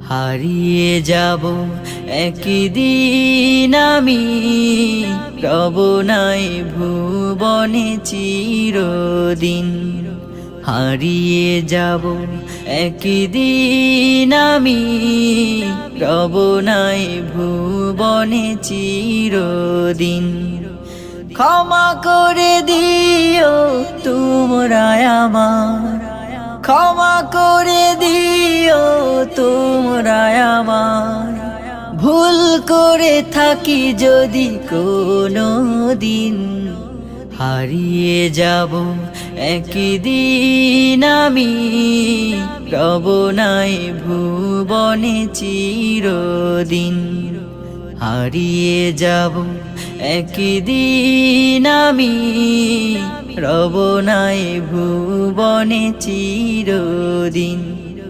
হারিয়ে যাব একদিন আমি, রব নাই ভুবনে চিরদিন। হারিয়ে যাব একদিন আমি, রব নাই ভুবনে চিরদিন। ক্ষমা করে দিও তোমরা আমার, ক্ষমা করে দিও তোমরা আমার। ভুল করে থাকি যদি কোনো দিন, হারিয়ে যাব একদিন আমি, রব নাই ভুবনে চিরদিন। হারিয়ে যাব একদিন আমি, রব নাই ভুবনে চিরদিন।